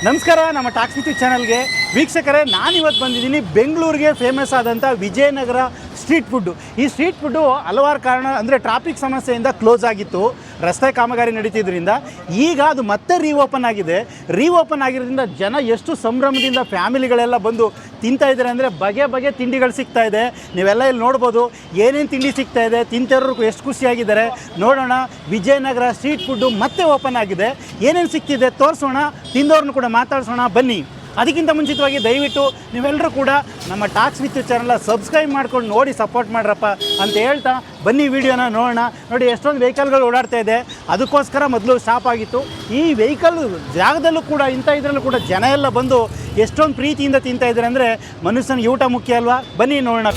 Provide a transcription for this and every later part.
ನಮಸ್ಕಾರ, ನಮ್ಮ talks with ಚಾನಲ್ಗೆ ವೀಕ್ಷಕರೇ, ನಾನಿವತ್ತು ಬಂದಿದ್ದೀನಿ ಬೆಂಗಳೂರಿಗೆ ಫೇಮಸ್ ಆದಂಥ ವಿಜಯನಗರ ಸ್ಟ್ರೀಟ್ ಫುಡ್ಡು. ಈ ಸ್ಟ್ರೀಟ್ ಫುಡ್ಡು ಹಲವಾರು ಕಾರಣ ಅಂದರೆ ಟ್ರಾಫಿಕ್ ಸಮಸ್ಯೆಯಿಂದ ಕ್ಲೋಸ್ ಆಗಿತ್ತು, ರಸ್ತೆ ಕಾಮಗಾರಿ ನಡೀತಿದ್ರಿಂದ. ಈಗ ಅದು ಮತ್ತೆ ರೀಓಪನ್ ಆಗಿದೆ. ರೀಓಪನ್ ಆಗಿರೋದ್ರಿಂದ ಜನ ಎಷ್ಟು ಸಂಭ್ರಮದಿಂದ ಫ್ಯಾಮಿಲಿಗಳೆಲ್ಲ ಬಂದು ತಿಂತಾ ಇದ್ದಾರೆ ಅಂದರೆ ಬಗೆ ಬಗೆ ತಿಂಡಿಗಳು ಸಿಗ್ತಾ ಇದೆ. ನೀವೆಲ್ಲ ಇಲ್ಲಿ ನೋಡ್ಬೋದು ಏನೇನು ತಿಂಡಿ ಸಿಗ್ತಾ ಇದೆ, ತಿಂತವ್ರಿಗೂ ಎಷ್ಟು ಖುಷಿಯಾಗಿದ್ದಾರೆ. ನೋಡೋಣ, ವಿಜಯನಗರ ಸ್ಟ್ರೀಟ್ ಫುಡ್ಡು ಮತ್ತೆ ಓಪನ್ ಆಗಿದೆ, ಏನೇನು ಸಿಗ್ತಿದೆ ತೋರಿಸೋಣ, ತಿಂದವ್ರನ್ನ ಕೂಡ ಮಾತಾಡ್ಸೋಣ ಬನ್ನಿ. ಅದಕ್ಕಿಂತ ಮುಂಚಿತವಾಗಿ ದಯವಿಟ್ಟು ನೀವೆಲ್ಲರೂ ಕೂಡ ನಮ್ಮ ಟಾಕ್ಸ್ ವಿತ್ ಚಾನಲ್ನ ಸಬ್ಸ್ಕ್ರೈಬ್ ಮಾಡ್ಕೊಂಡು ನೋಡಿ ಸಪೋರ್ಟ್ ಮಾಡ್ರಪ್ಪ ಅಂತ ಹೇಳ್ತಾ ಬನ್ನಿ ವಿಡಿಯೋನ ನೋಡೋಣ. ನೋಡಿ, ಎಷ್ಟೊಂದು ವೆಹಿಕಲ್ಗಳು ಓಡಾಡ್ತಾ ಇದೆ, ಅದಕ್ಕೋಸ್ಕರ ಮೊದಲು ಸ್ಟಾಪ್ ಆಗಿತ್ತು. ಈ ವೆಹಿಕಲ್ ಜಾಗದಲ್ಲೂ ಕೂಡ ಇದರಲ್ಲೂ ಕೂಡ ಜನ ಎಲ್ಲ ಬಂದು ಎಷ್ಟೊಂದು ಪ್ರೀತಿಯಿಂದ ತಿಂತಾ ಇದ್ದಾರೆ ಅಂದರೆ ಮನುಷ್ಯನಿಗೆ ಊಟ ಮುಖ್ಯ ಅಲ್ವಾ? ಬನ್ನಿ ನೋಡೋಣ.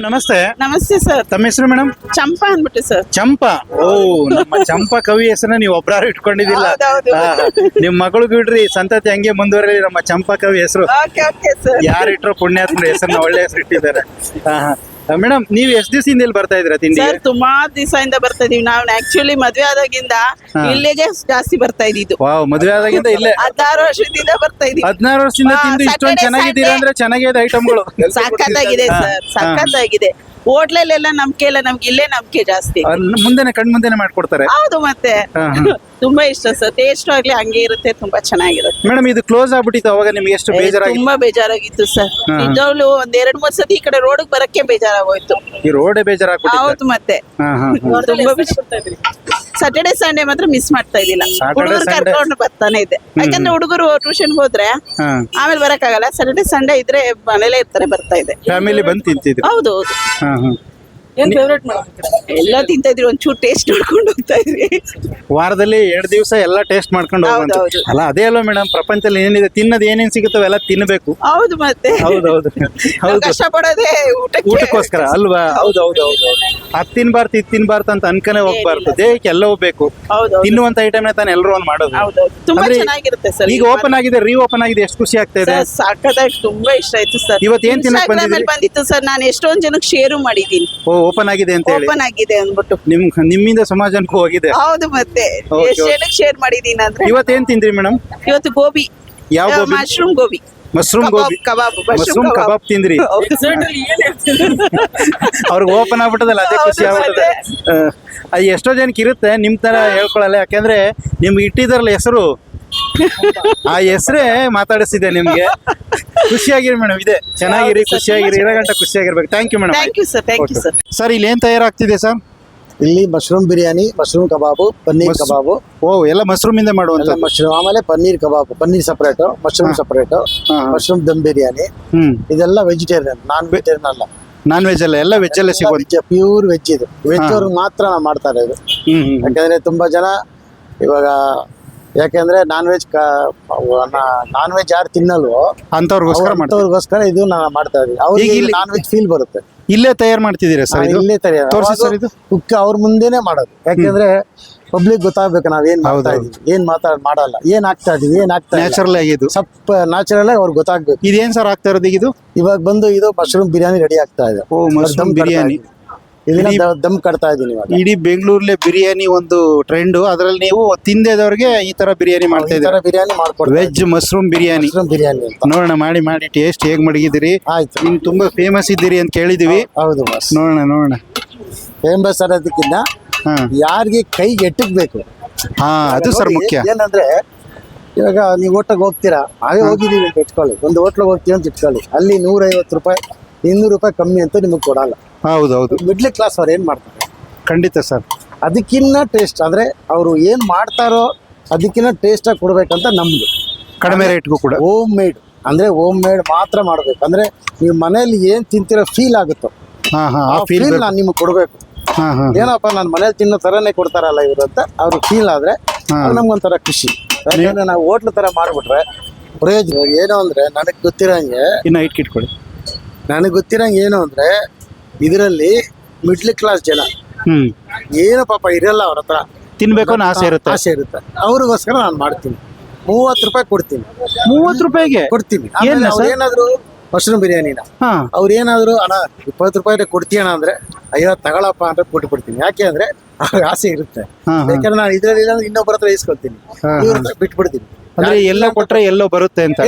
ನಮಸ್ತೆ. ನಮಸ್ತೆ ಸರ್. ತಮ್ಮ ಹೆಸರು ಮೇಡಮ್? ಚಂಪಾ ಅಂದ್ಬಿಟ್ಟು ಸರ್. ಚಂಪಾ? ಓ, ನಮ್ಮ ಚಂಪಾ ಕವಿ ಹೆಸರನ್ನ ನೀವು ಒಬ್ಬರಾರು ಇಟ್ಕೊಂಡಿದ್ದಿಲ್ಲ. ನಿಮ್ ಮಗಳು ಬಿಡ್ರಿ, ಸಂತತಿ ಹಂಗೆ ಮುಂದುವರೆಲಿ. ನಮ್ಮ ಚಂಪಾ ಕವಿ ಹೆಸರು ಯಾರು ಇಟ್ರು ಪುಣ್ಯಾತ್ಮರ ಹೆಸರನ್ನ ಒಳ್ಳೆ ಹೆಸರು ಇಟ್ಟಿದ್ದಾರೆ. ಮೇಡಮ್, ನೀವು ಎಷ್ಟು ದಿವಸದಿಂದ ಇಲ್ಲಿ ಬರ್ತಾ ಇದ್ದೀರಾ ತಿಂಡಿ? ಸರ್, ಸುಮಾರು ದಿವಸದಿಂದ ಬರ್ತಾ ಇದೀವಿ. ನಾವು ಆಕ್ಚುಲಿ ಮದ್ವೆ ಆದಾಗಿಂದ ಇಲ್ಲಿಗೆ ಜಾಸ್ತಿ ಬರ್ತಾ ಇದ್ದಿದ್ದು. ವಾವ್, ಮದುವೆ ಆದಾಗಿಂದ ಇಲ್ಲೇ 16 ವರ್ಷದಿಂದ ಬರ್ತಾ ಇದೀವಿ. 16 ವರ್ಷದಿಂದ ತಿಂದು ಇಷ್ಟೊಂದು ಚೆನ್ನಾಗಿದ್ದೀರಾ ಅಂದ್ರೆ ಚೆನ್ನಾಗಿದೆ ಐಟಮ್ಗಳು. ಸಖತ್ತಾಗಿದೆ ಸರ್, ಸಖತ್ತಾಗಿದೆ. ಹೋಟ್ಲಲ್ಲೆಲ್ಲ ನಂಬಿಕೆ ಇಲ್ಲ, ನಮ್ಗೆ ಇಲ್ಲೇ ನಂಬಿಕೆ ಜಾಸ್ತಿ. ಮುಂದೆನೆ ಕಣ್ಮುಂದೆನೆ ಮಾಡ್ಕೊಡ್ತಾರೆ. ಹೌದು, ಮತ್ತೆ ತುಂಬಾ ಇಷ್ಟ ಸರ್. ಟೇಸ್ಟ್ ಆಗ್ಲಿ ಹಂಗೆ ಇರುತ್ತೆ, ತುಂಬಾ ಚೆನ್ನಾಗಿರುತ್ತೆ. ಮೇಡಮ್, ಇದು ಕ್ಲೋಸ್ ಆಗ್ಬಿಟ್ಟಿತ್ತು, ಅವಾಗ ನಿಮ್ಗೆ ಎಷ್ಟು ಬೇಜಾರಾಗಿ? ತುಂಬಾ ಬೇಜಾರಾಗಿತ್ತು ಸರ್. ನಿಜವಾಗ್ಲೂ ಒಂದ್ 2-3 ಸತಿ ಈ ಕಡೆ ರೋಡ್ ಬರಕ್ಕೆ ಬೇಜಾರಾಗೋಯ್ತು. ಈ ರೋಡೇ ಬೇಜಾರಾಗ್ಬಿಟ್ಟಿತ್ತು. ಹೌದು, ಮತ್ತೆ ತುಂಬಾ ಸ್ಯಾಟರ್ಡೆ ಸಂಡೇ ಮಾತ್ರ ಮಿಸ್ ಮಾಡ್ತಾ ಇದ್ದಿಲ್ಲ. ಹುಡುಗರು ಕರ್ಕೊಂಡು ಬರ್ತಾನೆ ಇದೆ, ಯಾಕಂದ್ರೆ ಹುಡುಗರು ಟ್ಯೂಷನ್ ಹೋದ್ರೆ ಆಮೇಲೆ ಬರಕ್ಕಾಗಲ್ಲ. ಸ್ಯಾಟರ್ಡೆ ಸಂಡೇ ಇದ್ರೆ ಮನೇಲೆ ಇರ್ತಾರೆ, ಬರ್ತಾ ಇದೆ. ಫ್ಯಾಮಿಲಿ ಬಂದು ತಿಂತಿದ್ರು. ಹೌದು ಹೌದು. ಎಲ್ಲ ತಿಂತಾ ಇದ್ರಿ, ಒಂಚೂರು ಟೇಸ್ಟ್ ನೋಡ್ಕೊಂಡು ಹೋಗ್ತಾ ಇದ್ರಿ. ವಾರದಲ್ಲಿ 2 ದಿವಸ ಎಲ್ಲ ಟೇಸ್ಟ್ ಮಾಡ್ಕೊಂಡು ಹೋಗುವಂತ ಅಲ್ಲ, ಅದೇ ಅಲ್ವಾ ಮೇಡಮ್? ಪ್ರಪಂಚದಲ್ಲಿ ಏನಿದೆ, ತಿನ್ನೋದು ಏನೇನ್ ಸಿಗುತ್ತವೆ ಎಲ್ಲ ತಿನ್ಬೇಕು. ಹೌದು, ಮತ್ತೆ ಹೌದೌದು ಹೌದು, ಕಷ್ಟಪಡೋದೇ ಊಟಕ್ಕೋಸ್ಕರ ಅಲ್ವಾ? ಹೌದೌದು. ಅದ್ ತಿನ್ಬಾರ್ದು ಇದ್ ತಿನ್ಬಾರ್ದು ಅಂತ ಅನ್ಕನೆ ಹೋಗ್ಬಾರ್ದು, ದೇಹಕ್ಕೆ ಎಲ್ಲವೂ ಬೇಕು. ತಿನ್ನುವಂತ ಐಟಮ್ ತಾನೆ ಎಲ್ಲರೂ ಒಂದು ಮಾಡೋದು. ತುಂಬಾ ಚೆನ್ನಾಗಿರುತ್ತೆ ಸರ್. ಈಗ ಓಪನ್ ಆಗಿದೆ, ರೀಓಪನ್ ಆಗಿದೆ, ಎಷ್ಟು ಖುಷಿ ಆಗ್ತಾ ಇದೆ. ಸಾಕದಾಗಿ ತುಂಬಾ ಇಷ್ಟ ಆಯ್ತು ಸರ್. ಇವತ್ತು ಏನ್ ತಿನ್ನಕ್ ಬಂದಿತ್ತು ಸರ್, ನಾನು ಎಷ್ಟೊಂದ್ ಜನಕ್ಕೆ ಶೇರು ಮಾಡಿದೀನಿ. ಓಪನ್ ಆಗಿದೆ ಅಂತ ಹೇಳಿ. ಓಪನ್ ಆಗಿದೆ ಅಂದ್ಬಿಟ್ಟು ನಿಮ್ಮಿಂದ ಸಮಾಜಕ್ಕೂ ಹೋಗಿದೆ. ಹೌದು, ಮತ್ತೆ ಎಷ್ಟು ಜನಕ್ಕೆ ಶೇರ್ ಮಾಡಿದೀನಿ ಅಂದ್ರೆ. ಇವತ್ತೇನ್ ತಿಂದ್ರಿ ಮೇಡಮ್? ಇವತ್ತು ಗೋಬಿ. ಯಾವ ಗೋಬಿ? ಮಶ್ರೂಮ್ ಗೋಬಿ. ಮಶ್ರೂಮ್ ಗೋಬಿ, ಕಬಾಬ್, ಮಶ್ರೂಮ್ ಕಬಾಬ್ ತಿಂದ್ರಿ. ಅವ್ರಿಗೆ ಓಪನ್ ಆಗ್ಬಿಟ್ಟದಲ್ಲ, ಅದೇ ಖುಷಿ ಆಗ್ಬಿಟ್ಟದೆ. ಅದು ಎಷ್ಟೋ ಜನಕ್ಕೆ ಇರುತ್ತೆ, ನಿಮ್ ತರ ಹೇಳ್ಕೊಳಲ್ಲ. ಯಾಕಂದ್ರೆ ನಿಮ್ಗೆ ಇಟ್ಟಿದಾರಲ್ಲ ಹೆಸರು, ಆ ಹೆಸರೇ ಮಾತಾಡಿಸಿದೆ ನಿಮ್ಗೆ. ಖುಷಿಯಾಗಿರಿ ಮೇಡಮ್, ಇದೆ ಚೆನ್ನಾಗಿರಿ, ಖುಷಿಯಾಗಿರಿ, ಇರಗಂಟ ಖುಷಿಯಾಗಿರ್ಬೇಕು. Thank you madam. Thank you sir. Thank you sir. Sir, ಇಲ್ಲಿ ಏನ್ ತಯಾರಾಗ್ತಿದೆ ಸರ್? ಇಲ್ಲಿ ಮಶ್ರೂಮ್ ಬಿರಿಯಾನಿ, ಮಶ್ರೂಮ್ ಕಬಾಬು, ಪನ್ನೀರ್ ಕಬಾಬು. ಓ, ಎಲ್ಲ ಮಶ್ರೂಮ್ ಇಂದ ಮಾಡುವಂತ ಮಶ್ರೂಮ್, ಆಮೇಲೆ paneer kebab, paneer separate, mushroom separate, mushroom dum biryani. ಇದೆಲ್ಲ ವೆಜಿಟೇರಿಯನ್, ನಾನ್ ವೆಜಿಟೇರಿಯನ್ ಅಲ್ಲ. ನಾನ್ ವೆಜ್ ಅಲ್ಲ, ಎಲ್ಲ ವೆಜ್ ಅಲ್ಲೇ ಸಿಗೋದು. ಪ್ಯೂರ್ ವೆಜ್ ಇದು. ವೆಜ್ ಅವ್ರಿಗೆ ಮಾತ್ರ ನಾವು ಮಾಡ್ತಾ ಇರೋದು. ಯಾಕಂದ್ರೆ ತುಂಬಾ ಜನ ಇವಾಗ, ಯಾಕೆಂದ್ರೆ ನಾನ್ ವೆಜ್ ಯಾರು ತಿನ್ನಲ್ವೋ ಅಂತವ್ರಿಗೋಸ್ಕರ ಇದು ನಾವು ಮಾಡ್ತಾ ಇದೀವಿ. ಅವ್ರಿಗೆ ನಾನ್ ವೆಜ್ ಫೀಲ್ ಬರುತ್ತೆ. ಇಲ್ಲೇ ತಯಾರು ಮಾಡ್ತಿದ್ದೀರಾ ಸರ್? ಇಲ್ಲೇ ತಯಾರು ಕುಕ್ ಅವ್ರ ಮುಂದೆನೆ ಮಾಡೋದು. ಯಾಕೆಂದ್ರೆ ಪಬ್ಲಿಕ್ ಗೊತ್ತಾಗ್ಬೇಕು ನಾವ್ ಏನ್ ಮಾಡ್ತಾ ಇದೀವಿ, ಏನ್ ಮಾಡಲ್ಲ, ಏನ್ ಆಗ್ತಾ ಇದೀವಿ, ಏನ್ ಆಗ್ತಾ ನ್ಯಾಚುರಲ್ ಆಗಿದ್ದು ಸ್ವಲ್ಪ ನ್ಯಾಚುರಲ್ ಆಗಿ ಅವ್ರಿಗೆ ಗೊತ್ತಾಗ್ಬೇಕು. ಇದೇನ್ ಸರ್ ಆಗ್ತಾ ಇರೋದು? ಇದು ಇವಾಗ ಬಂದು ಇದು ಮಶ್ರೂಮ್ ಬಿರಿಯಾನಿ ರೆಡಿ ಆಗ್ತಾ ಇದೆ. ಓ, ಮಶ್ರೂಮ್ ಬಿರಿಯಾನಿ ಇದನ್ನ ದಮ್ ಕಟ್ತಾ ಇದೀನಿ. ಇಡೀ ಬೆಂಗಳೂರಲ್ಲೇ ಬಿರಿಯಾನಿ ಒಂದು ಟ್ರೆಂಡ್. ಅದ್ರಲ್ಲಿ ನೀವು ತಿಂದೇದವ್ರಿಗೆ ಈ ತರ ಬಿರಿಯಾನಿ ಮಾಡ್ತಾ ಇದ್ದೀರಾ? ಬಿರಿಯಾನಿ ಮಾಡ್ಕೊಡ್ತೀವಿ, ವೆಜ್ ಮಶ್ರೂಮ್ ಬಿರಿಯಾನಿ. ಬಿರಿಯಾನಿ ನೋಡೋಣ, ಮಾಡಿ ಟೇಸ್ಟ್ ಹೇಗ್ ಮಡಗಿದಿರಿ. ಆಯ್ತು, ನಿಮ್ ತುಂಬಾ ಫೇಮಸ್ ಇದ್ದೀರಿ ಅಂತ ಕೇಳಿದೀವಿ. ಹೌದು, ನೋಡೋಣ. ಫೇಮಸ್ ಅನ್ನೋದಕ್ಕಿಂತ ಯಾರಿಗೆ ಕೈಗೆ ಎಟ್ಟಬೇಕು, ಅದು ಸರ್ ಮುಖ್ಯ. ಏನಂದ್ರೆ ಇವಾಗ ನೀವು ಹೋಟ್ಲಿಗೆ ಹೋಗ್ತೀರಾ, ಹಾಗೆ ಹೋಗಿದೀವಿ ಅಂತ ಇಟ್ಕೊಳ್ಳಿ, ಒಂದು ಹೋಟ್ಲಿಗೆ ಹೋಗ್ತೀವಿ ಅಂತ ಇಟ್ಕೊಳ್ಳಿ, ಅಲ್ಲಿ 150 ರೂಪಾಯಿ 200 ರೂಪಾಯಿ ಕಮ್ಮಿ ಅಂತ ನಿಮಗೆ ಕೊಡಲ್ಲ. ಹೌದೌದು. ಮಿಡ್ಲ್ ಕ್ಲಾಸ್ ಅವ್ರು ಏನ್ ಮಾಡ್ತಾರೆ? ಖಂಡಿತ ಸರ್. ಅದಕ್ಕಿನ್ನ ಟೇಸ್ಟ್ ಅಂದ್ರೆ ಅವರು ಏನ್ ಮಾಡ್ತಾರೋ ಅದಕ್ಕಿನ್ನ ಟೇಸ್ಟ್ ಆಗಿ ಕೊಡ್ಬೇಕಂತ ನಮ್ದು. ಕಡಿಮೆ ರೇಟ್ಗೂ ಕೂಡ ಹೋಮ್ ಮೇಡ್ ಅಂದ್ರೆ ಹೋಮ್ ಮೇಡ್ ಮಾತ್ರ ಮಾಡ್ಬೇಕು. ಅಂದ್ರೆ ನೀವು ಮನೆಯಲ್ಲಿ ಏನ್ ತಿಂತಿರೋ ಫೀಲ್ ಆಗುತ್ತೋ ಆ ಫೀಲ್ ನಾನು ನಿಮ್ಗೆ ಕೊಡ್ಬೇಕು. ಏನಪ್ಪ ನಾನು ಮನೇಲಿ ತಿನ್ನೋ ತರನೇ ಕೊಡ್ತಾರಲ್ಲ ಇವರು ಅಂತ ಅವ್ರಿಗೆ ಫೀಲ್ ಆದ್ರೆ ನಮ್ಗೊಂಥರ ಖುಷಿ. ಯಾಕಂದ್ರೆ ನಾವು ಹೋಟ್ಲು ತರ ಮಾಡ್ಬಿಟ್ರೆ ಪ್ರಯೋಜನ ಏನು ಅಂದ್ರೆ ನನಗೆ ಗೊತ್ತಿರಂಗೆ ಇನ್ನು ಹೈಟ್ ಇಟ್ಕೊಳ್ಳಿ. ನನಗೆ ಗೊತ್ತಿರಂಗೆ ಏನು ಅಂದ್ರೆ ಇದರಲ್ಲಿ ಮಿಡ್ಲ್ ಕ್ಲಾಸ್ ಜನ ಏನು ಪಾಪ ಇರಲ್ಲ ಅವ್ರ ಹತ್ರ, ತಿನ್ಬೇಕು ಅನ್ನೋ ಆಸೆ ಇರುತ್ತೆ. ಅವ್ರಿಗೋಸ್ಕರ ನಾನು ಮಾಡ್ತೀನಿ. 30 ರೂಪಾಯಿ ಕೊಡ್ತೀನಿ. 30 ರೂಪಾಯಿಗೆ ಕೊಡ್ತೀನಿ. ಏನಾದ್ರು ಮಶ್ರೂಮ್ ಬಿರಿಯಾನಿನ ಅವ್ರು ಏನಾದ್ರು ಅಣ್ಣ 20 ರೂಪಾಯಿ ಕೊಡ್ತೀಯಣ ಅಂದ್ರೆ 50 ತಗೊಳಪ್ಪ ಅಂತ ಕೊಟ್ಟು ಬಿಡ್ತೀನಿ. ಯಾಕೆ ಅಂದ್ರೆ ಅವ್ರಿಗೆ ಆಸೆ ಇರುತ್ತೆ. ಯಾಕಂದ್ರೆ ನಾನು ಇದ್ರಲ್ಲಿ ಅಂದ್ರೆ ಇನ್ನೊಬ್ಬರ ಹತ್ರ ಇಸ್ಕೊಳ್ತೀನಿ, ಇವ್ರ ಹತ್ರ ಬಿಟ್ಬಿಡ್ತೀನಿ. ಅಂದ್ರೆ ಎಲ್ಲೋ ಕೊಟ್ರೆ ಎಲ್ಲೋ ಬರುತ್ತೆ ಅಂತ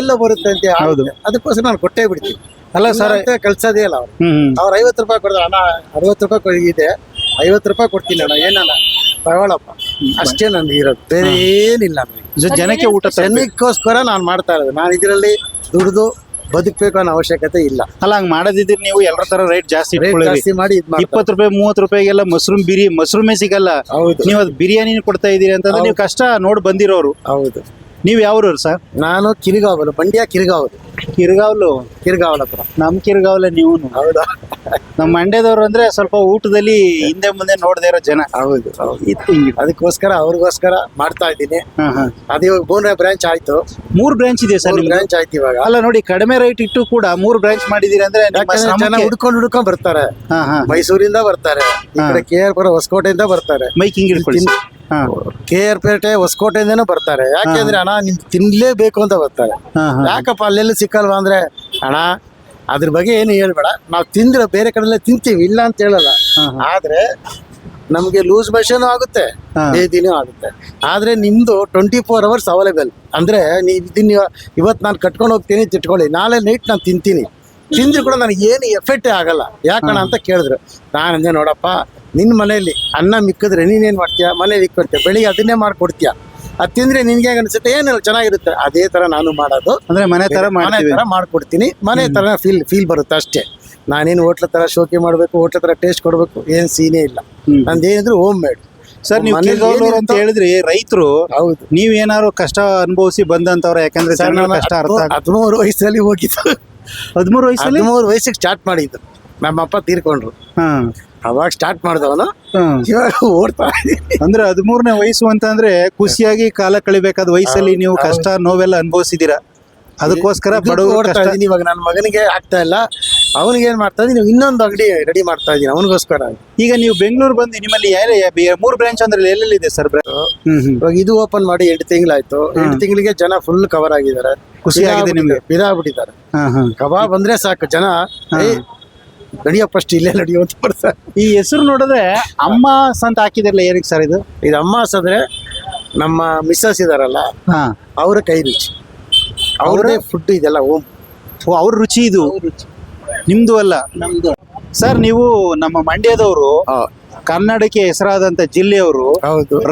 ಹೌದು, ಅದಕ್ಕೋಸ್ಕರ ನಾನು ಕೊಟ್ಟೇ ಬಿಡ್ತೀನಿ. ಅಲ್ಲ ಸರ್ ಕಳ್ಸೋದೇ ಇಲ್ಲ ಅವ್ರು 50 ರೂಪಾಯಿ ಕೊಡ್ತಾರೆ. ಅಣ್ಣ 60 ರೂಪಾಯಿ ಇದೆ, 50 ರೂಪಾಯಿ ಕೊಡ್ತೀನಿ ಅಣ್ಣ, ಏನಣ್ಣ ತಗೊಳಪ್ಪ, ಅಷ್ಟೇ ನನ್ಗೆ ಇರೋದು, ಬೇರೆ ಏನಿಲ್ಲ. ಜನಕ್ಕೆ ಊಟ ಜನಕ್ಕೋಸ್ಕರ ನಾನು ಮಾಡ್ತಾ ಇರೋದು. ನಾನು ಇದರಲ್ಲಿ ದುಡ್ದು ಬದುಕಬೇಕು ಅನ್ನೋ ಅವಶ್ಯಕತೆ ಇಲ್ಲ. ಅಲ್ಲ ಹಂಗ್ ಮಾಡದಿದ್ರೆ ನೀವು ಎಲ್ಲರ ತರ ರೇಟ್ ಜಾಸ್ತಿ ಮಾಡಿ 20 ರೂಪಾಯಿ 30 ರೂಪಾಯಿಗೆಲ್ಲ ಮಶ್ರೂಮೇ ಸಿಗಲ್ಲ. ಹೌದು, ನೀವು ಅದು ಬಿರಿಯಾನಿ ಕೊಡ್ತಾ ಇದೀರಿ ಅಂತಂದ್ರೆ ನೀವು ಕಷ್ಟ ನೋಡಿ ಬಂದಿರೋರು. ಹೌದು. ನೀವು ಯಾವ್ರವ್ರು ಸರ್? ನಾನು ಕಿರಿಗಾವಲು, ಮಂಡ್ಯ ಕಿರಿಗಾವಲು ಹತ್ರ. ನಮ್ ಕಿರಿಗಾವಲೆ ನೀವು? ಹೌದಾ? ನಮ್ ಮಂಡ್ಯದವ್ರು ಅಂದ್ರೆ ಸ್ವಲ್ಪ ಊಟದಲ್ಲಿ ಹಿಂದೆ ಮುಂದೆ ನೋಡದೇ ಇರೋ ಜನ. ಹೌದು, ಅದಕ್ಕೋಸ್ಕರ ಅವ್ರಿಗೋಸ್ಕರ ಮಾಡ್ತಾ ಇದ್ದೀನಿ. ಅದು ಇವಾಗ 3 ಬ್ರಾಂಚ್ ಆಯ್ತು. 3 ಬ್ರಾಂಚ್ ಇದೆ ಸರ್. ಬ್ರಾಂಚ್ ಆಯ್ತು ಇವಾಗ. ಅಲ್ಲ ನೋಡಿ, ಕಡಿಮೆ ರೇಟ್ ಇಟ್ಟು ಕೂಡ 3 ಬ್ರಾಂಚ್ ಮಾಡಿದೀರಿ ಅಂದ್ರೆ ಜನ ಹುಡ್ಕೊಂಡ್ ಬರ್ತಾರೆ. ಮೈಸೂರಿಂದ ಬರ್ತಾರೆ, ಈ ಕಡೆ KR ಹೊಸಕೋಟೆಯಿಂದ ಬರ್ತಾರೆ, ಮೈಕ್ ಹಿಂಗ್ ಇಟ್ಕೊಳ್ಳಿ. KR ಪೇಟೆ ಹೊಸಕೋಟೆಯಿಂದನೂ ಬರ್ತಾರೆ. ಯಾಕೆಂದ್ರೆ ಅಣ್ಣ ನಿಮ್ ತಿನ್ಲೇಬೇಕು ಅಂತ ಬರ್ತಾರೆ. ಯಾಕಪ್ಪ ಅಲ್ಲೆಲ್ಲ ಸಿಕ್ಕಲ್ವಾ ಅಂದ್ರೆ, ಅಣ್ಣ ಅದ್ರ ಬಗ್ಗೆ ಏನು ಹೇಳ್ಬೇಡ, ನಾವು ತಿಂದ್ರೆ ಬೇರೆ ಕಡೆಲ್ಲ ತಿಂತೀವಿ, ಇಲ್ಲ ಅಂತ ಹೇಳಲ್ಲ. ಆದ್ರೆ ನಮ್ಗೆ ಲೂಸ್ ಮೋಷನ್ ಆಗುತ್ತೆ, ಬೇದಿನೂ ಆಗುತ್ತೆ. ಆದ್ರೆ ನಿಮ್ದು 24 hours ಅವೈಲೇಬಲ್. ಅಂದ್ರೆ ನೀವು ಇವತ್ತು ನಾನು ಕಟ್ಕೊಂಡು ಹೋಗ್ತೀನಿ ತಿಟ್ಕೊಳ್ಳಿ, ನಾಳೆ ನೈಟ್ ನಾನು ತಿಂದ್ರು ಕೂಡ ನನಗೆ ಏನು ಎಫೆಕ್ಟೇ ಆಗಲ್ಲ. ಯಾಕಣ್ಣ ಅಂತ ಕೇಳಿದ್ರು. ನಾನಂದೆ ನೋಡಪ್ಪ, ನಿನ್ನ ಮನೆಯಲ್ಲಿ ಅನ್ನ ಮಿಕ್ಕಿದ್ರೆ ನೀನೇನು ಮಾಡ್ತೀಯ, ಮನೇಲಿ ಇಕ್ಕೊಡ್ತೀಯ, ಬೆಳಿಗ್ಗೆ ಅದನ್ನೇ ಮಾಡ್ಕೊಡ್ತೀಯ, ಅದು ತಿಂದ್ರೆ ನಿನ್ಗೆ ಹೇಗೆ ಅನ್ಸುತ್ತೆ, ಏನಿಲ್ಲ ಚೆನ್ನಾಗಿರುತ್ತೆ. ಅದೇ ತರ ನಾನು ಮಾಡೋದು. ಅಂದ್ರೆ ಮನೆ ತರ ಮಾಡ್ಕೊಡ್ತೀನಿ. ಮನೆ ತರ ಫೀಲ್ ಬರುತ್ತೆ ಅಷ್ಟೇ. ನಾನೇನು ಹೋಟ್ಲ ತರ ಶೋಕಿ ಮಾಡ್ಬೇಕು, ಹೋಟ್ಲ ತರ ಟೇಸ್ಟ್ ಕೊಡ್ಬೇಕು, ಏನ್ ಸೀನೇ ಇಲ್ಲ. ನಂದೇನಿದ್ರು ಹೋಮ್ ಮೇಡ್. ಸರ್ ನೀವು ಅಂತ ಹೇಳಿದ್ರಿ ರೈತರು. ಹೌದು, ನೀವೇನಾದ್ರು ಕಷ್ಟ ಅನುಭವಿಸಿ ಬಂದಂತವ್ರ? ಯಾಕಂದ್ರೆ ಕಷ್ಟ 13 ವಯಸ್ಸಲ್ಲಿ ಹೋಗಿದ್ದು. 13 ವಯಸ್ಸಿಗೆ ಸ್ಟಾರ್ಟ್ ಮಾಡಿದ್ದು. ನಮ್ಮ ಅಪ್ಪ ತೀರ್ಕೊಂಡ್ರು, ಅವಾಗ ಸ್ಟಾರ್ಟ್ ಮಾಡಿದವನು, ಇವಾಗ ಓಡ್ತಾ ಇದ್ದೀನಿ. ಅಂದ್ರೆ 13ನೇ ವಯಸ್ಸು ಅಂತ ಅಂದ್ರೆ ಖುಷಿಯಾಗಿ ಕಾಲ ಕಳಿಬೇಕಾದ ವಯಸ್ಸಲ್ಲಿ ನೀವು ಕಷ್ಟ ನೋವೆಲ್ಲ ಅನುಭವಿಸಿದೀರಾ. ಅದಕ್ಕೋಸ್ಕರ ಓಡ್ತಾ ಇದ್ದೀನಿ. ಇವಾಗ ನನ್ನ ಮಗನಿಗೆ ಆಗ್ತಾ ಇಲ್ಲ, ಅವನಿಗೆ ಏನ್ ಮಾಡ್ತಾ ಇದೀನಿ, ಇನ್ನೊಂದು ಅಂಗಡಿ ರೆಡಿ ಮಾಡ್ತಾ ಇದೀನಿ ಅವನಿಗೋಸ್ಕರ. ಈಗ ನೀವು ಬೆಂಗಳೂರು ಬಂದು ನಿಮ್ಮಲ್ಲಿ 3 ಬ್ರಾಂಚ್ ಅಂದ್ರೆ ಎಲ್ಲೆಲ್ಲಿದೆ ಸರ್? ಇವಾಗ ಇದು ಓಪನ್ ಮಾಡಿ 8 ತಿಂಗಳಾಯ್ತು. 8 ತಿಂಗಳಿಗೆ ಜನ ಫುಲ್ ಕವರ್ ಆಗಿದ್ದಾರೆ. ಖುಷಿ ಆಗಿದೆ ನಿಮ್ಗೆ? ಬಿದ್ದಾಗ್ಬಿಟ್ಟಿದ್ದಾರೆ. ಕಬಾಬ್ ಬಂದ್ರೆ ಸಾಕು, ಜನ ನಡಿಯೋ ಫಸ್ಟ್ ಇಲ್ಲೇ ನಡಿಯೋ ಅಂತ ಬರ್ತಾರೆ. ಈ ಹೆಸರು ನೋಡಿದ್ರೆ ಅಮ್ಮಾಸ್ ಅಂತ ಹಾಕಿದಿರಲ್ಲ, ಏನಕ್ಕೆ ಸರ್ ಇದು? ಇದು ಅಮ್ಮಾಸ್ ಅಂದ್ರೆ ನಮ್ಮ ಮಿಸ್ಸಸ್ ಇದಾರಲ್ಲ, ಅವ್ರ ಕೈ ರುಚಿ, ಅವ್ರದೇ ಫುಡ್ ಇದೆಲ್ಲ. ಅವ್ರ ರುಚಿ ಇದು, ನಿಮ್ದು ಅಲ್ಲ. ನಮ್ದು. ಸರ್ ನೀವು ನಮ್ಮ ಮಂಡ್ಯದವರು, ಕನ್ನಡಕ್ಕೆ ಹೆಸರಾದಂತ ಜಿಲ್ಲೆಯವರು,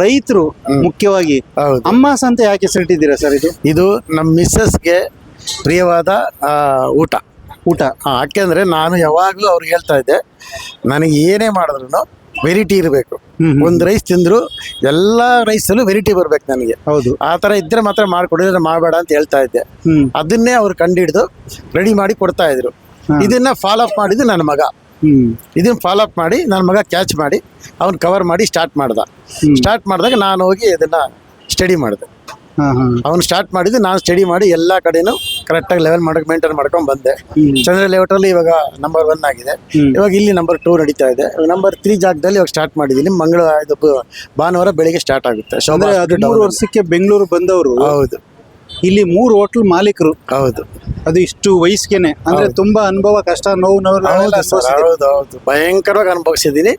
ರೈತರು ಮುಖ್ಯವಾಗಿ. ಅಮ್ಮಾಸ್ ಅಂತ ಯಾಕೆ ಹೆಸರಿಟ್ಟಿದ್ದೀರಾ ಸರ್? ಇದು ನಮ್ಮ ಮಿಸ್ಸಸ್ಗೆ ಪ್ರಿಯವಾದ ಊಟ. ಯಾಕೆಂದ್ರೆ ನಾನು ಯಾವಾಗ್ಲೂ ಅವ್ರಿಗೆ ಹೇಳ್ತಾ ಇದ್ದೆ, ನನಗೆ ಏನೇ ಮಾಡಿದ್ರು ವೆರೈಟಿ ಇರಬೇಕು. ಒಂದು ರೈಸ್ ತಿಂದ್ರು ಎಲ್ಲಾ ರೈಸಲ್ಲೂ ವೆರೈಟಿ ಬರ್ಬೇಕು ನನಗೆ. ಹೌದು, ಆ ತರ ಇದ್ರೆ ಮಾತ್ರ ಮಾಡ್ಕೊಡಿದ್ರೆ ಮಾಡಬೇಡ ಅಂತ ಹೇಳ್ತಾ ಇದ್ದೆ. ಅದನ್ನೇ ಅವ್ರು ಕಂಡಿಡಿದು ರೆಡಿ ಮಾಡಿ ಕೊಡ್ತಾ ಇದ್ರು. ಇದನ್ನ ಫಾಲೋ ಅಪ್ ಮಾಡಿದ್ದು ನನ್ನ ಮಗ. ಇದನ್ನ ಫಾಲೋ ಅಪ್ ಮಾಡಿ ನನ್ನ ಮಗ ಕ್ಯಾಚ್ ಮಾಡಿ ಅವ್ನು ಕವರ್ ಮಾಡಿ ಸ್ಟಾರ್ಟ್ ಮಾಡಿದಾಗ ನಾನು ಹೋಗಿ ಇದನ್ನ ಸ್ಟಡಿ ಮಾಡಿದೆ. ಅವ್ನು ಸ್ಟಾರ್ಟ್ ಮಾಡಿದ್ದು ನಾನು ಸ್ಟಡಿ ಮಾಡಿ ಎಲ್ಲಾ ಕಡೆನೂ ಕರೆಕ್ಟಾಗಿ ಲೆವೆಲ್ ಮೇಂಟೈನ್ ಮಾಡ್ಕೊಂಡು ಬಂದೆ. ಚಂದ್ರ ಲೇಔಟಲ್ಲಿ ಇವಾಗ ನಂಬರ್ 1 ಆಗಿದೆ. ಇವಾಗ ಇಲ್ಲಿ ನಂಬರ್ 2 ನಡೀತಾ ಇದೆ. ನಂಬರ್ 3 ಜಾಗದಲ್ಲಿ ಇವಾಗ ಸ್ಟಾರ್ಟ್ ಮಾಡಿದ್ದೀನಿ. ಭಾನುವಾರ ಬೆಳಿಗ್ಗೆ ಸ್ಟಾರ್ಟ್ ಆಗುತ್ತೆ. 13 ವರ್ಷಕ್ಕೆ ಬೆಂಗಳೂರು ಬಂದವರು. ಹೌದು, ಇಲ್ಲಿ 3 ಹೋಟೆಲ್ ಮಾಲೀಕರು. ಹೌದು, ಅದು ಇಷ್ಟು ವಯಸ್ಸಿಗೆನೆ. ಅಂದ್ರೆ ತುಂಬಾ ಅನುಭವ, ಕಷ್ಟ, ನೋವು ಹೌದು, ಭಯಂಕರವಾಗಿ ಅನುಭವಿಸಿದ್ದೀನಿ.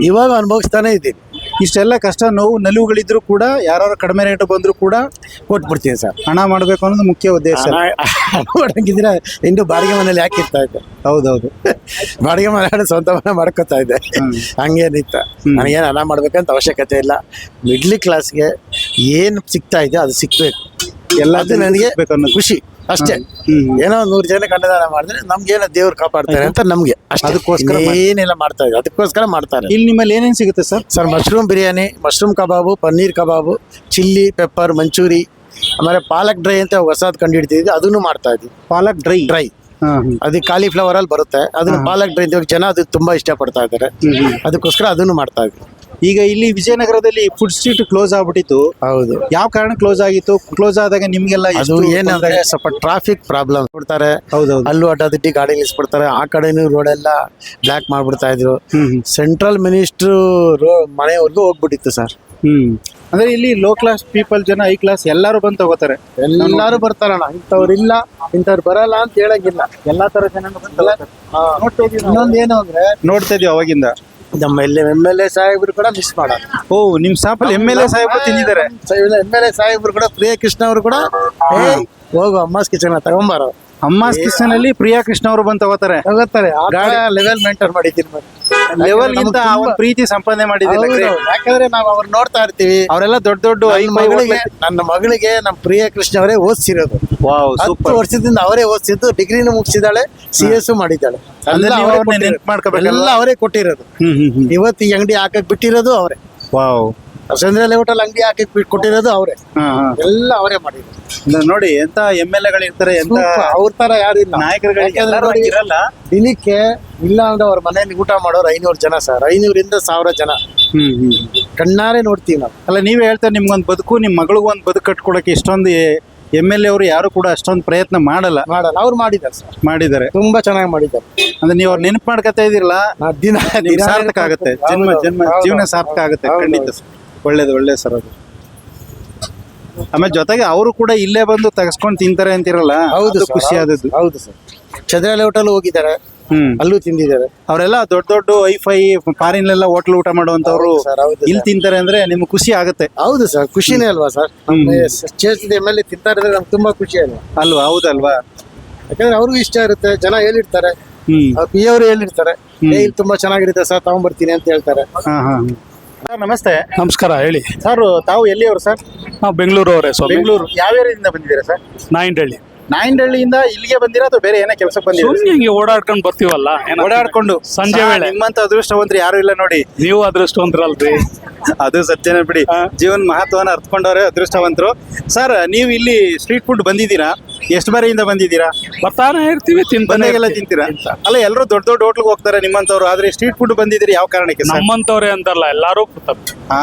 ಇವಾಗ ಅನುಭವಿಸ್ತಾನೆ ಇದ್ದೀನಿ. ಇಷ್ಟೆಲ್ಲ ಕಷ್ಟ, ನೋವು, ನಲಿವುಗಳಿದ್ರು ಕೂಡ ಯಾರು ಕಡಿಮೆ ರೇಟ್ ಬಂದ್ರು ಕೂಡ ಕೊಟ್ಬಿಡ್ತೀನಿ ಸರ್. ಹಣ ಮಾಡ್ಬೇಕು ಅನ್ನೋದು ಮುಖ್ಯ ಉದ್ದೇಶ. ಮಾಡಂಗಿದ್ರೆ ಇನ್ನು ಬಾಡಿಗೆ ಮನೇಲಿ ಯಾಕೆ ಇರ್ತಾ ಇದ್ದೆ. ಹೌದೌದು, ಬಾಡಿಗೆ ಮನೆ ಸ್ವಂತ ಮನೆ ಮಾಡ್ಕೊತಾ ಇದ್ದೆ. ಹಂಗೇನಿತ್ತ, ನನಗೇನು ಹಣ ಮಾಡ್ಬೇಕಂತ ಅವಶ್ಯಕತೆ ಇಲ್ಲ. ಮಿಡ್ಲ್ ಕ್ಲಾಸ್ಗೆ ಏನು ಸಿಗ್ತಾ ಇದೆ ಅದು ಸಿಕ್ಬೇಕು. ಎಲ್ಲದು ನನಗೆ ಖುಷಿ ಅಷ್ಟೇ. ಏನೋ 100 ಜನಕ್ಕೆ ಅನ್ನದಾನ ಮಾಡಿದ್ರೆ ನಮ್ಗೇನೋ ದೇವ್ರು ಕಾಪಾಡ್ತಾರೆ ಅಂತ ನಮ್ಗೆ ಅದಕ್ಕೋಸ್ಕರ ಏನೆಲ್ಲ ಮಾಡ್ತಾ ಇದೆ, ಅದಕ್ಕೋಸ್ಕರ ಮಾಡ್ತಾರೆ. ಇಲ್ಲಿ ನಿಮ್ಮಲ್ಲಿ ಏನೇನು ಸಿಗುತ್ತೆ sir? Mushroom biryani, mushroom kebab, paneer ಕಬಾಬು, ಚಿಲ್ಲಿ ಪೆಪ್ಪರ್ ಮಂಚೂರಿ, ಆಮೇಲೆ ಪಾಲಕ್ ಡ್ರೈ ಅಂತ ಹೊಸದು ಕಂಡು ಹಿಡ್ತಿದ್ವಿ, ಅದನ್ನು ಮಾಡ್ತಾ ಇದ್ವಿ. ಪಾಲಕ್ ಡ್ರೈ ಅದು ಕಾಲಿಫ್ಲವರ್ ಅಲ್ಲಿ ಬರುತ್ತೆ, ಅದನ್ನ ಪಾಲಕ್ ಡ್ರೈ ಇವಾಗ ಜನ ಅದಕ್ಕೆ ತುಂಬಾ ಇಷ್ಟ ಪಡ್ತಾ ಇದ್ದಾರೆ, ಅದಕ್ಕೋಸ್ಕರ ಅದನ್ನು ಮಾಡ್ತಾ ಇದ್ವಿ. ಈಗ ಇಲ್ಲಿ ವಿಜಯನಗರದಲ್ಲಿ ಫುಡ್ ಸ್ಟ್ರೀಟ್ ಕ್ಲೋಸ್ ಆಗ್ಬಿಟ್ಟಿತ್ತು. ಹೌದು. ಯಾವ ಕಾರಣ ಕ್ಲೋಸ್ ಆಗಿತ್ತು? ಕ್ಲೋಸ್ ಆದಾಗ ನಿಮ್ಗೆಲ್ಲ ಅದು ಏನಂದ್ರೆ ಸ್ವಲ್ಪ ಟ್ರಾಫಿಕ್ ಪ್ರಾಬ್ಲಮ್ ಕೊಡ್ತಾರೆ, ಹೌದೌದು. ಅಲ್ಲೂ ಅಡ್ಡದಿಡ್ಡಿ ಗಾಡಿ ನಿಲ್ಸ್ಬಿಡ್ತಾರೆ, ಆ ಕಡೆನೂ ರೋಡ್ ಎಲ್ಲ ಬ್ಲಾಕ್ ಮಾಡ್ಬಿಡ್ತಾ ಇದ್ರು. ಸೆಂಟ್ರಲ್ ಮಿನಿಸ್ಟ್ರು ಮನೆವರೆಗೂ ಹೋಗ್ಬಿಟ್ಟಿತ್ತು ಸರ್. ಅಂದ್ರೆ ಇಲ್ಲಿ ಲೋ ಕ್ಲಾಸ್ ಪೀಪಲ್ ಜನ, ಹೈ ಕ್ಲಾಸ್ ಎಲ್ಲರೂ ಬಂದು ತಗೋತಾರೆ. ಎಲ್ಲಾರು ಬರ್ತಾರಣ್ಣ, ಇಂಥವ್ರು ಇಲ್ಲ ಇಂಥವ್ರು ಬರಲ್ಲ ಅಂತ ಹೇಳಂಗಿಲ್ಲ, ಎಲ್ಲಾ ತರ ಜನ ಇನ್ನೊಂದು ಏನು ಅಂದ್ರೆ ನೋಡ್ತಾ ಇದೀವಿ ಅವಾಗಿಂದ. ನಮ್ಮ MLA ಸಾಹೇಬ್ರು ಕೂಡ ಮಿಸ್ ಮಾಡಲ್ಲ. ಓ, ನಿಮ್ ಶಾಪಲ್ಲಿ MLA ಸಾಹೇಬ್ರು ತಿಂದಿದ್ದಾರೆ. MLA ಸಾಹೇಬ್ರು ಕೂಡ, ಪ್ರಿಯ ಕೃಷ್ಣ ಅವರು ಕೂಡ ಹೋಗು ಅಮ್ಮಸ್ ಕಿಚನ್ ತಗೊಂಬಾರ, ಅಮ್ಮಾಸ್ ಕಿಚನ್ ಅಲ್ಲಿ ಪ್ರಿಯಾ ಕೃಷ್ಣ ಅವರು ಬಂದು ತಗೋತಾರೆ. ಲೆವೆಲ್ ಮೇಂಟೈನ್ ಮಾಡಿದ್ದೀನಿ, ಲೆವೆಲ್ ಗಿಂತ ಅವನ್ ಪ್ರೀತಿ ಸಂಪಾದನೆ ಮಾಡಿದ್ದೀನಿ. ಯಾಕಂದ್ರೆ ನಾವು ಅವ್ರು ನೋಡ್ತಾ ಇರ್ತೀವಿ, ಅವರೆಲ್ಲ ದೊಡ್ಡ ದೊಡ್ಡ ನನ್ನ ಮಗಳಿಗೆ ನಮ್ಮ ಪ್ರಿಯ ಕೃಷ್ಣ ಅವರೇ ಓದಿಸಿರೋದು. ವಾವ್, 10 ವರ್ಷದಿಂದ ಅವರೇ ಓದಿಸಿದ್ದು, ಡಿಗ್ರಿನೂ ಮುಗಿಸಿದಾಳೆ, CS ಮಾಡಿದ್ದಾಳೆ. ಎಲ್ಲ ಅವರೇ ಕೊಟ್ಟಿರೋದು. ಇವತ್ತು ಈ ಅಂಗಡಿ ಹಾಕಕ್ ಬಿಟ್ಟಿರೋದು ಅವರೇ. ವಾವ್, ಚಂದ್ರಲೆ ಹೋಟೆಲ್ ಅಂಗಡಿ ಹಾಕಕ್ ಕೊಟ್ಟಿರೋದು ಅವರೇ. ಎಲ್ಲ ಅವರೇ ಮಾಡಿರೋದು. ನೋಡಿ ಎಂತ MLA ಗಳು ಇರ್ತಾರೆ, ಎಂತ ಅವ್ರ ತರ ಯಾರು ಇಲ್ಲ ನಾಯಕರುಗಳು ಇರಲ್ಲ. ದಿನಕ್ಕೆ ಇಲ್ಲ ಅಂದ್ರೆ ಅವ್ರ ಮನೆಯಲ್ಲಿ ಊಟ ಮಾಡೋರು 500 ಜನ ಸರ್, 500ರಿಂದ 1000 ಜನ ಕಣ್ಣಾರೆ ನೋಡ್ತೀವಿ ನಾವು. ಅಲ್ಲ, ನೀವೇ ಹೇಳ್ತಾರೆ ನಿಮ್ಗೊಂದು ಬದುಕು, ನಿಮ್ ಮಗಳಿಗೂ ಒಂದು ಬದುಕು ಕಟ್ಕೊಡಕ್ಕೆ ಇಷ್ಟೊಂದು MLA ಅವರು ಯಾರು ಕೂಡ ಅಷ್ಟೊಂದು ಪ್ರಯತ್ನ ಮಾಡಲ್ಲ. ಅವ್ರು ಮಾಡಿದ್ದಾರೆ ಸರ್, ಮಾಡಿದ್ದಾರೆ, ತುಂಬಾ ಚೆನ್ನಾಗಿ ಮಾಡಿದ್ದಾರೆ. ಅಂದ್ರೆ ನೀವು ಅವ್ರು ನೆನಪು ಮಾಡ್ಕೊತಾ ಇದೀರಲ್ಲ, ದಿನ ಸಾರ್ಥಕ ಆಗುತ್ತೆ, ಜೀವನ ಸಾರ್ಥಕ ಆಗುತ್ತೆ. ಖಂಡಿತ ಒಳ್ಳೇದು ಸರ್ ಅದು. ಆಮೇಲೆ ಜೊತೆಗೆ ಅವರು ಕೂಡ ಇಲ್ಲೇ ಬಂದು ತೆಗೆಸ್ಕೊಂಡು ತಿಂತಾರೆ ಅಂತಿರಲ್ಲ, ಹೌದು, ಖುಷಿ ಆದದ್ದು. ಹೌದು ಸರ್. ಚಂದ್ರಲೆ ಹೋಟೆಲ್ ಹೋಗಿದ್ದಾರೆ, ಅಲ್ಲೂ ತಿಂದಿದ್ದಾರೆ. ಅವರೆಲ್ಲ ದೊಡ್ಡ ಐಫೈ ಫಾರಿನ್ ಎಲ್ಲ ಹೋಟ್ಲ್ ಊಟ ಮಾಡುವಂತವ್ರು ಇಲ್ಲಿ ತಿಂತಾರೆ ಅಂದ್ರೆ ನಿಮ್ಗೆ ಖುಷಿ ಆಗುತ್ತೆ. ಹೌದು ಸರ್, ಖುಷಿನೇ ಅಲ್ವಾ ಸರ್. ಕ್ಷೇತ್ರದ MLA ತಿಂತಾ ಇದ್ರೆ ನಮ್ಗೆ ತುಂಬಾ ಖುಷಿ ಅಲ್ವಾ? ಹೌದಲ್ವಾ? ಯಾಕಂದ್ರೆ ಅವ್ರಿಗೂ ಇಷ್ಟ ಇರುತ್ತೆ, ಜನ ಹೇಳಿರ್ತಾರೆ, ಪಿ ಅವರು ಹೇಳಿರ್ತಾರೆ, ಇಲ್ಲಿ ತುಂಬಾ ಚೆನ್ನಾಗಿರುತ್ತೆ ಸರ್, ತಗೊಂಡ್ಬರ್ತೀನಿ ಅಂತ ಹೇಳ್ತಾರೆ. ಸರ್ ನಮಸ್ತೆ. ನಮಸ್ಕಾರ, ಹೇಳಿ ಸರ್. ತಾವು ಎಲ್ಲಿಯವರು ಸರ್? ನಾವು ಬೆಂಗಳೂರು ಅವರೇ. ಬೆಂಗಳೂರು ಯಾವ ಏರಿಯಾದಿಂದ ಬಂದಿದ್ದೀರಾ ಸರ್? ನಾಯಿಂಡಹಳ್ಳಿ. ನಾಯಿಂಡಹಳ್ಳಿಯಿಂದ ಇಲ್ಲಿಗೆ ಬಂದಿರಾ ಅಥವಾ ಬೇರೆ ಏನೋ ಕೆಲಸಕ್ಕೆ ಬಂದಿರಾ? ಹಿಂಗೆ ಓಡಾಡ್ಕೊಂಡು ಬರ್ತೀವಲ್ಲ, ಓಡಾಡ್ಕೊಂಡು ಸಂಜೆ ವೇಳೆ. ನಿಮ್ಮಂತ ಅದೃಷ್ಟವಂತರು ಯಾರು ಇಲ್ಲ ನೋಡಿ. ನೀವು ಅದೃಷ್ಟವಂತರಲ್ರಿ. ಅದು ಸತ್ಯನೇ ಬಿಡಿ. ಜೀವನ ಮಹತ್ವನ ಅರ್ಥಕೊಂಡವ್ರೆ ಅದೃಷ್ಟವಂತರು. ಸರ್, ನೀವು ಇಲ್ಲಿ ಸ್ಟ್ರೀಟ್ ಫುಡ್ ಬಂದಿದ್ದೀರಾ? ಎಷ್ಟು ಬಾರಿಯಿಂದ ಬಂದಿದ್ದೀರಾ? ಬರ್ತಾನೆ ಇರ್ತೀವಿ, ಬಂದಾಗೆಲ್ಲ ತಿಂತೀರಾ? ಅಲ್ಲ, ಎಲ್ಲರೂ ದೊಡ್ಡ ಹೋಟ್ಲಿಗೆ ಹೋಗ್ತಾರೆ ನಿಮ್ಮಂತವ್ರು, ಆದ್ರೆ ಸ್ಟ್ರೀಟ್ ಫುಡ್ ಬಂದಿದ್ದೀರಿ ಯಾವ ಕಾರಣಕ್ಕೆ? ನಮ್ಮಂತವ್ರೆ ಅಂತಲ್ಲ, ಎಲ್ಲಾರು ಬರ್ತಾರೆ.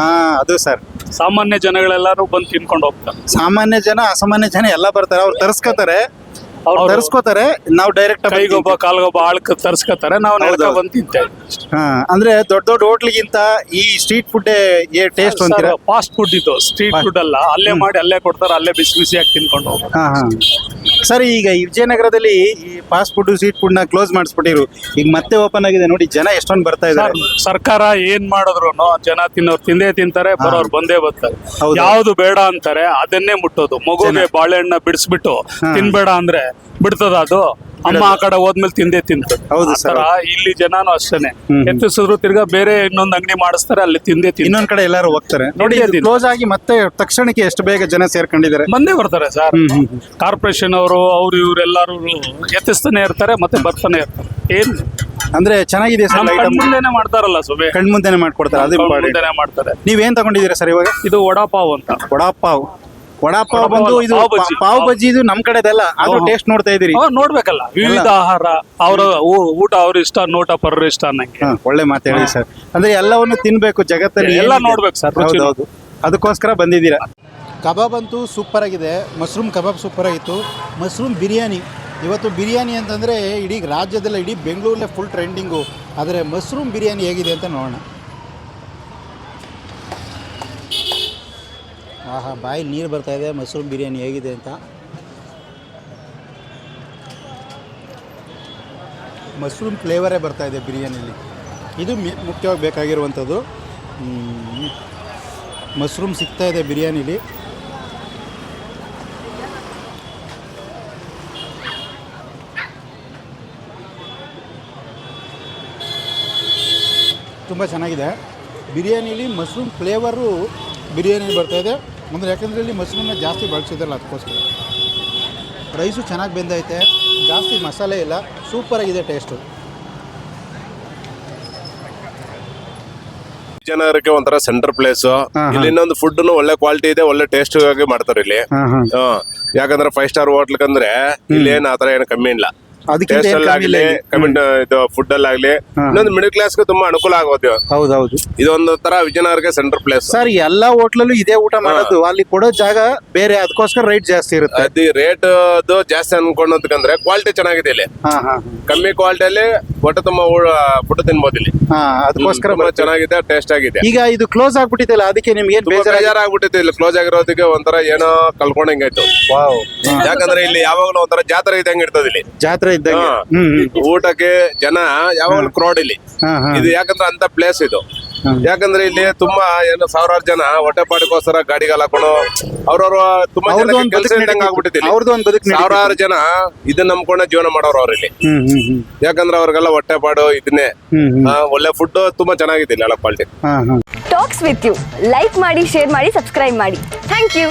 ಅದು ಸರ್, ಸಾಮಾನ್ಯ ಜನಗಳೆಲ್ಲಾರು ಬಂದು ತಿನ್ಕೊಂಡು ಹೋಗ್ತಾರೆ. ಸಾಮಾನ್ಯ ಜನ, ಅಸಾಮಾನ್ಯ ಜನ ಎಲ್ಲ ಬರ್ತಾರೆ. ಅವ್ರು ತರಿಸ್ಕೋತಾರೆ, ನಾವು ಡೈರೆಕ್ಟ್ ಕೈಗೊಬ್ಬ ಕಾಲ್ಗೊಬ್ಬ ಆಳ್ಕ ತರ್ಸ್ಕೊತಾರೆ, ನಾವು ನಡ್ಕ ಬಂದು ತಿಂತೇವೆ. ಅಂದ್ರೆ ದೊಡ್ಡ ಹೋಟ್ಲಿಗಿಂತ ಈ ಸ್ಟ್ರೀಟ್ ಫುಡ್ ಟೇಸ್ಟ್ ಅಂತೀರಾ? ಫಾಸ್ಟ್ ಫುಡ್ ಇದು, ಸ್ಟ್ರೀಟ್ ಫುಡ್ ಅಲ್ಲ. ಅಲ್ಲೇ ಮಾಡಿ ಅಲ್ಲೇ ಕೊಡ್ತಾರೆ, ಅಲ್ಲೇ ಬಿಸಿಯಾಗಿ ತಿನ್ಕೊಂಡು ಹೋಗ್ತಾರೆ. ಸರ್, ಈಗ ಈ ವಿಜಯನಗರದಲ್ಲಿ ಈ ಫಾಸ್ಟ್ ಫುಡ್ ಸ್ಟ್ರೀಟ್ ಫುಡ್ ನ ಕ್ಲೋಸ್ ಮಾಡಿಸ್ಬಿಟ್ಟಿರು, ಈಗ ಮತ್ತೆ ಓಪನ್ ಆಗಿದೆ ನೋಡಿ, ಜನ ಎಷ್ಟೊಂದು ಬರ್ತಾ ಇದ್ದಾರೆ. ಸರ್ಕಾರ ಏನ್ ಮಾಡಿದ್ರು ಜನ ತಿನ್ನೋರು ತಿಂದೇ ತಿಂತಾರೆ, ಬರೋರು ಬಂದೇ ಬರ್ತಾರೆ. ಯಾವ್ದು ಬೇಡ ಅಂತಾರೆ ಅದನ್ನೇ ಮುಟ್ಟೋದು. ಮಗುಗೆ ಬಾಳೆಹಣ್ಣ ಬಿಡಿಸ್ಬಿಟ್ಟು ತಿನ್ಬೇಡ ಅಂದ್ರೆ ಬಿಡ್ತದ ಅದು? ಅಮ್ಮ ಆ ಕಡೆ ಹೋದ್ಮೇಲೆ ತಿಂದೇ ತಿಂತದೆ. ಹೌದು ಸರ್. ಇಲ್ಲಿ ಜನನು ಅಷ್ಟೇನೆ, ಎತ್ತಿಸಿದ್ರು ತಿರ್ಗಾ ಬೇರೆ ಇನ್ನೊಂದ್ ಅಂಗಡಿ ಮಾಡಿಸ್ತಾರೆ, ಅಲ್ಲಿ ತಿಂದೇ ಇನ್ನೊಂದ್ ಕಡೆ ಎಲ್ಲಾರು ಹೋಗ್ತಾರೆ ನೋಡಿ. ಕ್ಲೋಸ್ ಆಗಿ ಮತ್ತೆ ತಕ್ಷಣಕ್ಕೆ ಎಷ್ಟು ಬೇಗ ಜನ ಸೇರ್ಕೊಂಡಿದ್ದಾರೆ, ಬಂದೇ ಬರ್ತಾರೆ ಸರ್. ಕಾರ್ಪೊರೇಷನ್ ಅವರು ಇವರೆಲ್ಲರೂ ಎತ್ತಿಸ್ತಾನೆ ಇರ್ತಾರೆ, ಮತ್ತೆ ಬರ್ತಾನೆ ಇರ್ತಾರೆ. ಏನ್ ಅಂದ್ರೆ ಚೆನ್ನಾಗಿದೆ ಸರ್. ಕಣ್ಮುಂದೆನೆ ಮಾಡ್ತಾರಲ್ಲ ಸುಬೆ, ಕಣ್ಮುಂದೆನೆ ಮಾಡ್ಕೊಡ್ತಾರೆ, ಅದು ಇಂಪಾರ್ಟೆಂಟ್. ಮಾಡ್ತಾರೆ. ನೀವೇನ್ ತಗೊಂಡಿದ್ದೀರಾ ಸರ್ ಇವಾಗ? ಇದು ವಡಾಪಾವ್ ಅಂತ. ವಡಾಪಾವ್ ಬಂದು ಇದು ಪಾವ್ ಬಜ್ಜಿ, ಇದು ನಮ್ ಕಡೆದಲ್ಲ, ಅದು ಟೇಸ್ಟ್ ನೋಡ್ತಾ ಇದೀರಿ. ನೋಡ್ಬೇಕಲ್ಲ, ವಿವಿಧ ಆಹಾರ, ಅವರ ಊಟ ಅವ್ರ ಇಷ್ಟ, ನೋಟ ಪರ್ರ ಇಷ್ಟ ಅನ್ನಂಗೆ. ಒಳ್ಳೆ ಮಾತು ಹೇಳಿ ಸರ್. ಅಂದ್ರೆ ಎಲ್ಲವನ್ನು ತಿನ್ಬೇಕು, ಜಗತ್ತಲ್ಲಿ ಎಲ್ಲ ನೋಡ್ಬೇಕು ಸರ್. ಹೌದು, ಅದಕ್ಕೋಸ್ಕರ ಬಂದಿದ್ದೀರಾ. ಕಬಾಬ್ ಅಂತೂ ಸೂಪರ್ ಆಗಿದೆ. ಮಶ್ರೂಮ್ ಕಬಾಬ್ ಸೂಪರ್ ಆಗಿತ್ತು. ಮಶ್ರೂಮ್ ಬಿರಿಯಾನಿ, ಇವತ್ತು ಬಿರಿಯಾನಿ ಅಂತಂದರೆ ಇಡೀ ರಾಜ್ಯದಲ್ಲ, ಇಡೀ ಬೆಂಗಳೂರಲ್ಲೇ ಫುಲ್ ಟ್ರೆಂಡಿಂಗು. ಆದರೆ ಮಶ್ರೂಮ್ ಬಿರಿಯಾನಿ ಹೇಗಿದೆ ಅಂತ ನೋಡೋಣ. ಆಹಾ, ಬಾಯಿ ನೀರು ಬರ್ತಾಯಿದೆ. ಮಶ್ರೂಮ್ ಬಿರಿಯಾನಿ ಹೇಗಿದೆ ಅಂತ. ಮಶ್ರೂಮ್ ಫ್ಲೇವರೇ ಬರ್ತಾಯಿದೆ ಬಿರಿಯಾನಿಲಿ. ಇದು ಮುಖ್ಯವಾಗಿ ಬೇಕಾಗಿರುವಂಥದ್ದು. ಮಶ್ರೂಮ್ ಸಿಗ್ತಾಯಿದೆ ಬಿರಿಯಾನಿಲಿ. ತುಂಬ ಚೆನ್ನಾಗಿದೆ. ಬಿರಿಯಾನಿಲಿ ಮಶ್ರೂಮ್ ಫ್ಲೇವರು ಬಿರಿಯಾನಿ ಬರ್ತಾಯಿದೆ. ಅಂದರೆ ಯಾಕಂದರೆ ಇಲ್ಲಿ ಮಶ್ರೂಮ್ನ ಜಾಸ್ತಿ ಬಳಸಿದ್ರಲ್ಲ, ಅದಕ್ಕೋಸ್ಕರ. ರೈಸು ಚೆನ್ನಾಗಿ ಬೆಂದೈತೆ, ಜಾಸ್ತಿ ಮಸಾಲೆ ಇಲ್ಲ, ಸೂಪರಾಗಿದೆ ಟೇಸ್ಟು. ವಿಜಯನಗರಕ್ಕೆ ಒಂಥರ ಸೆಂಟರ್ ಪ್ಲೇಸ್. ಇಲ್ಲಿ ಇನ್ನೊಂದು ಫುಡ್ ಒಳ್ಳೆ ಕ್ವಾಲಿಟಿ ಇದೆ, ಒಳ್ಳೆ ಟೇಸ್ಟ್ ಆಗಿ ಮಾಡ್ತಾರೆ ಇಲ್ಲಿ. ಯಾಕಂದ್ರೆ 5 ಸ್ಟಾರ್ ಹೋಟ್ಲ್ ಅಂದ್ರೆ ಇಲ್ಲಿ ಏನ್ ಆತರ ಏನು ಕಮ್ಮಿ ಇಲ್ಲ. ಅದಕ್ಕಿಂತ ಟೇಸ್ಟ್ ಏನ್ ಅಲ್ಲಿ ಕಮ್ಮಿ ಇಲ್ಲ ಆಗ್ಲಿ ಇಲ್ಲಿ. ಕಮೆಂಟ್ ಇದು ಫುಡ್ ಅಲ್ಲಿ ಆಗ್ಲಿ ಇನ್ನೊಂದು ಮಿಡಲ್ ಕ್ಲಾಸ್ಗೆ ತುಂಬಾ ಅನುಕೂಲ ಆಗೋದು. ಹೌದೌದು ಇದೊಂದು ತರ ವಿಜಯನಗರಕ್ಕೆ ಸೆಂಟ್ರಲ್ ಪ್ಲೇಸ್. ಸರ್, ಎಲ್ಲಾ ಹೋಟ್ಲಲ್ಲೂ ಇದೇ ಊಟ ಮಾಡೋದು, ಅಲ್ಲಿ ಕೊಡೋ ಜಾಗ ಬೇರೆ, ಅದಕ್ಕೋಸ್ಕರ ರೇಟ್ ಜಾಸ್ತಿ ಇರುತ್ತೆ. ಅದು ರೇಟ್ ಜಾಸ್ತಿ ಅನ್ಕೊಂಡಂತಂದ್ರೆ ಕ್ವಾಲಿಟಿ ಚೆನ್ನಾಗಿದೆ ಇಲ್ಲಿ. ಹಾ ಹಾ ಕಮ್ಮಿ ಕ್ವಾಲಿಟಿಯಲ್ಲಿ ಹೊಟ್ಟೆ ತುಂಬಾ ಫುಡ್ ತಿನ್ಬೋದು ಇಲ್ಲಿ. ಹಾ, ಅದಕ್ಕೋಸ್ಕರ ತುಂಬಾ ಚೆನ್ನಾಗಿದೆ, ಟೇಸ್ಟ್ ಆಗಿದೆ. ಈಗ ಇದು ಕ್ಲೋಸ್ ಆಗ್ಬಿಟ್ಟಿದೆಲ್ಲ, ಅದಕ್ಕೆ ನಿಮ್ಗೆ ಏನ್ ತುಂಬಾ ಬೇಜಾರ? ಬೇಜಾರಾಗ್ಬಿಟ್ಟಿತ್ತು ಇಲ್ಲಿ ಕ್ಲೋಸ್ ಆಗಿರೋದಕ್ಕೆ. ಒಂಥರ ಏನೋ ಕಳ್ಕೊಂಡಂಗಾಯ್ತು. ವಾವ್, ಯಾಕಂದ್ರೆ ಇಲ್ಲಿ ಯಾವಾಗಲೂ ಒಂಥರ ಜಾತ್ರೆ ಇದ್ದಂಗೆ ಇರ್ತದೆ ಇಲ್ಲಿ. ಜಾತ್ರೆ ಇದ್ದಂಗೆ. ಹಾ. ಊಟಕ್ಕೆ ಜನ ಯಾವಾಗಲೂ ಕ್ರೌಡ್ ಇಲ್ಲಿ. ಹಾ ಹಾ ಇದು ಯಾಕಂದ್ರೆ ಅಂತ ಪ್ಲೇಸ್ ಇದು. ಯಾಕಂದ್ರೆ ಇಲ್ಲಿ ತುಂಬಾ ಏನು ಸಾವಿರಾರು ಜನ ಹೊಟ್ಟೆಪಾಡಿಗೋಸ್ಕರ ಗಾಡಿಗಳು ಹಾಕೊಂಡು ಅವ್ರವ್ರ ತುಂಬಾ ಅವ್ರದ್ದು ಒಂದ್ ಕೆಲಸ ಬದುಕು ಇದ್ದಂಗೆ ಆಗ್ಬಿಟ್ಟಿದೆ ಇಲ್ಲಿ. ಅವ್ರದ್ದು ಒಂದ್ ಬದುಕು ಸಾವಿರಾರು ಜನ ಇದನ್ನ ನಂಬ್ಕೊಂಡೆ ಜೀವನ ಮಾಡೋರು ಅವ್ರು ಇಲ್ಲಿ. ಯಾಕಂದ್ರೆ ಅವ್ರಿಗೆಲ್ಲ ಹೊಟ್ಟೆಪಾಡು ಇದನ್ನೇ. ಒಳ್ಳೆ ಫುಡ್ ತುಂಬಾ ಚೆನ್ನಾಗಿದೆ ಇಲ್ಲಿ, ಎಲ್ಲ ಕ್ವಾಲಿಟಿ. ಹಾ ಹಾ ಟಾಕ್ಸ್ ವಿತ್ ಯು ಲೈಕ್ ಮಾಡಿ, ಶೇರ್ ಮಾಡಿ, ಸಬ್ಸ್ಕ್ರೈಬ್ ಮಾಡಿ. Thank you.